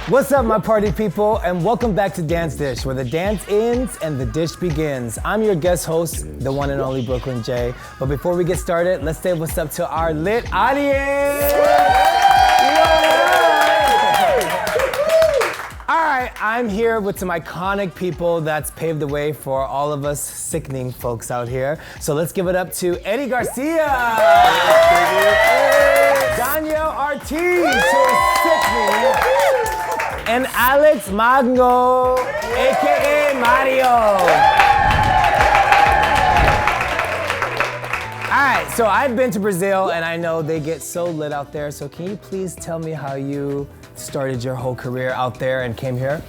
What's up, my party people, and welcome back to Dance Dish, where the dance ends and the dish begins. I'm your guest host, the one and only Brooklyn J. But before we get started, let's say what's up to our lit audience. All right, I'm here with some iconic people that's paved the way for all of us sickening folks out here. So let's give it up to Eddie Garcia, Danielle Ortiz, who is sickening, and Alex Magno, AKA Mario. All right, so I've been to Brazil and I know they get so lit out there. So can you please tell me how you started your whole career out there and came here?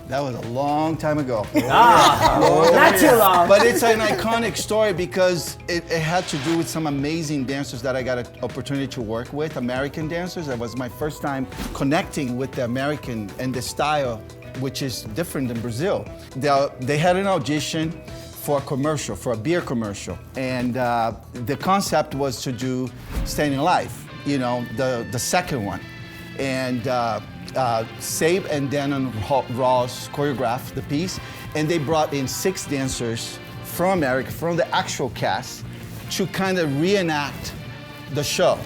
That was a long time ago. Not too long. But it's an iconic story because it had to do with some amazing dancers that I got an opportunity to work with, American dancers. That was my first time connecting with the American and the style, which is different than Brazil. They had an audition for a commercial, for a beer commercial. And the concept was to do Staying Alive, you know, the second one. And Sabe and Dan and Ross choreographed the piece, and they brought in 6 dancers from America, from the actual cast, to kind of reenact the show.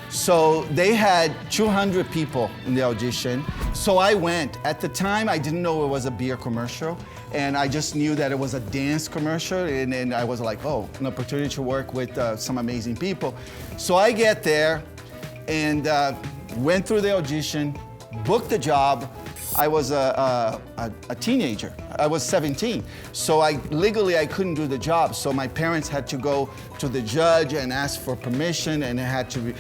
So they had 200 people in the audition. So I went. At the time, I didn't know it was a beer commercial, and I just knew that it was a dance commercial, and I was like, oh, an opportunity to work with some amazing people. So I get there and went through the audition, booked the job. I was a teenager. I was 17. So legally I couldn't do the job. So my parents had to go to the judge and ask for permission, and had to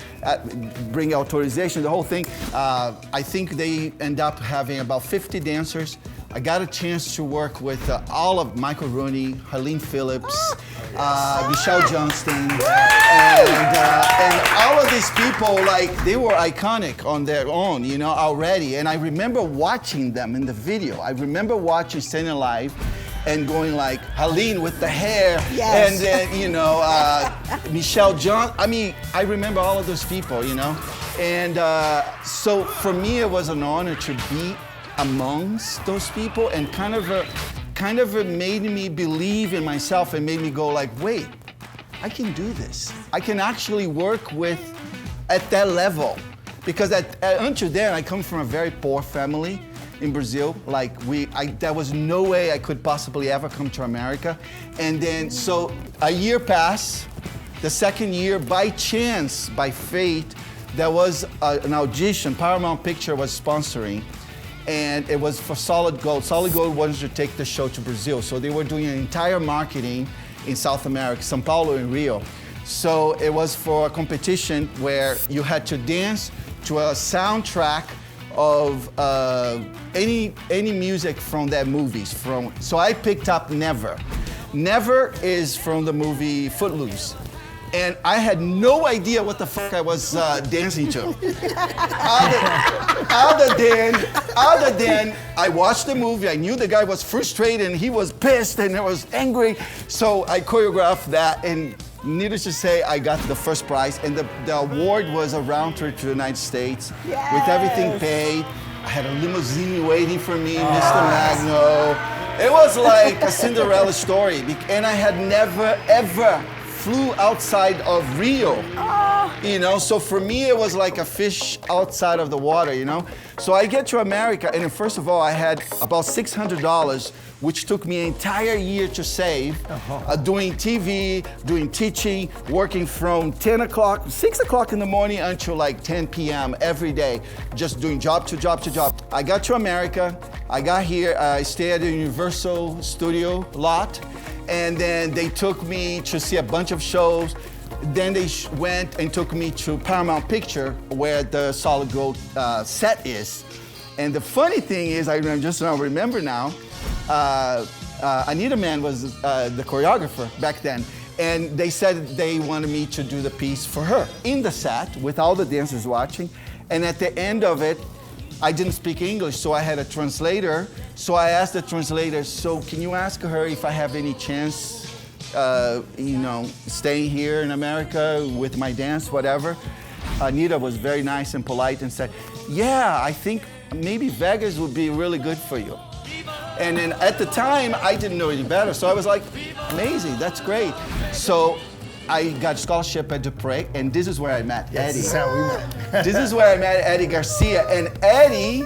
bring authorization, the whole thing. I think they end up having about 50 dancers. I got a chance to work with all of Michael Rooney, Helene Phillips, Michelle Johnston, and all of these people, like, they were iconic on their own, you know, already. And I remember watching them in the video. I remember watching Staying Alive and going like, Helene with the hair, yes. And then, you know, Michelle Johnston. I mean, I remember all of those people, you know. And so for me, it was an honor to be amongst those people, and kind of made me believe in myself and made me go like, wait, I can do this. I can actually work at that level. Because until then, I come from a very poor family in Brazil. Like there was no way I could possibly ever come to America. And then, so a year passed. The second year, by chance, by fate, there was an audition. Paramount Picture was sponsoring. And it was for Solid Gold. Solid Gold wanted to take the show to Brazil. So they were doing an entire marketing in South America, São Paulo and Rio. So it was for a competition where you had to dance to a soundtrack of any music from their movies. So I picked up Never. Never is from the movie Footloose. And I had no idea what the fuck I was dancing to. Other than I watched the movie, I knew the guy was frustrated and he was pissed and he was angry. So I choreographed that, and needless to say, I got the first prize. And the award was a round trip to the United States, yes, with everything paid. I had a limousine waiting for me, Mr. Magno. It was like a Cinderella story. And I had never, ever flew outside of Rio, you know, so for me it was like a fish outside of the water, you know. So I get to America, and first of all, I had about $600, which took me an entire year to save, doing TV, doing teaching, working from 6 o'clock in the morning until like 10 p.m. every day, just doing job to job to job. I got to America, I got here, I stayed at the Universal Studio lot, and then they took me to see a bunch of shows. Then they went and took me to Paramount Picture, where the Solid Gold set is. And the funny thing is, I just now remember now, Anita Man was the choreographer back then. And they said they wanted me to do the piece for her in the set with all the dancers watching. And at the end of it, I didn't speak English, so I had a translator. So I asked the translator, so can you ask her if I have any chance, you know, staying here in America with my dance, whatever. Anita was very nice and polite and said, yeah, I think maybe Vegas would be really good for you. And then at the time, I didn't know any better. So I was like, amazing, that's great. So I got scholarship at Dupre, and this is where I met Eddie. This is how we met. This is where I met Eddie Garcia. And Eddie,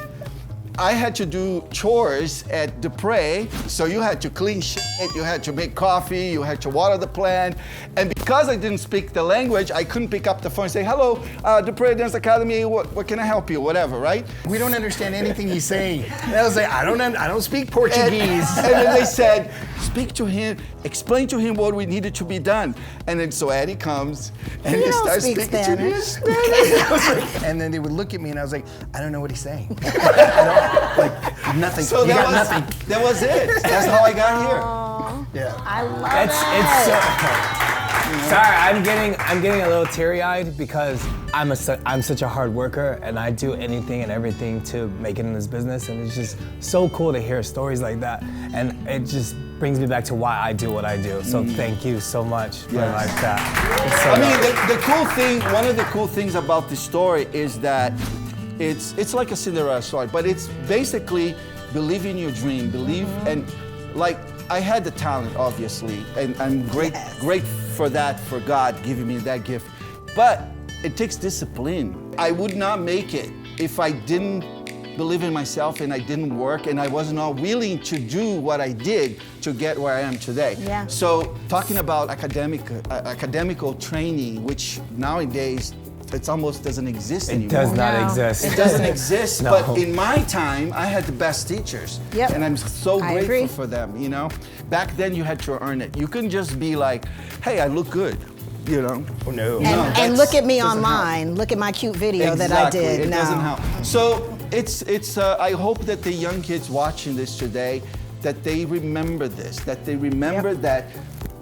I had to do chores at Dupre, so you had to clean shit, you had to make coffee, you had to water the plant. And because I didn't speak the language, I couldn't pick up the phone and say, hello, Dupre Dance Academy, what can I help you, whatever, right? We don't understand anything he's saying. And I was like, I don't speak Portuguese. And then they said, speak to him, explain to him what we needed to be done. And then so Eddie comes and he starts speaking to me in Spanish. And then they would look at me and I was like, I don't know what he's saying. Like nothing. So you got that nothing. That was it. That's how I got here. Yeah. I love It's so. Sorry, I'm getting a little teary-eyed because I'm such a hard worker and I do anything and everything to make it in this business, and it's just so cool to hear stories like that, and it just brings me back to why I do what I do. So thank you so much for like that. It's so I mean, the cool thing, one of the cool things about this story is that it's like a Cinderella story, but it's basically believe in your dream, believe, and like I had the talent, obviously, and I'm great for that, for God giving me that gift. But it takes discipline. I would not make it if I didn't believe in myself and I didn't work and I was not willing to do what I did to get where I am today. Yeah. So talking about academical training, which nowadays it almost doesn't exist anymore. It does not exist. It doesn't exist, No. but in my time, I had the best teachers. Yep. And I'm so I grateful agree. for them, you know? Back then, you had to earn it. You couldn't just be like, hey, I look good, you know? Oh no. And look at me online. Look at my cute video that I did. It No. doesn't help. So it's. I hope that the young kids watching this today, that they remember this, that they remember that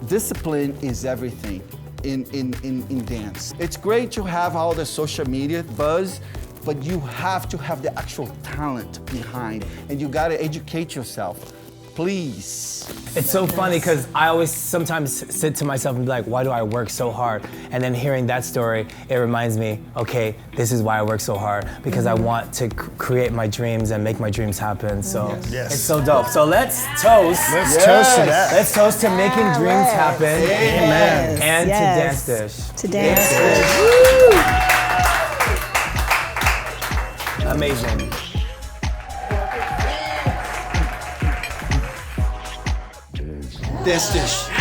discipline is everything in dance. It's great to have all the social media buzz, but you have to have the actual talent behind, and you gotta educate yourself. Please. It's so funny because I always sometimes sit to myself and be like, why do I work so hard? And then hearing that story, it reminds me, okay, this is why I work so hard, because I want to create my dreams and make my dreams happen. So Yes. it's so dope. So let's toast. Let's toast to that. Let's toast to making dreams happen. Yes. And Yes. to Dance Dish. To Dance Dish. Amazing. Dance Dish.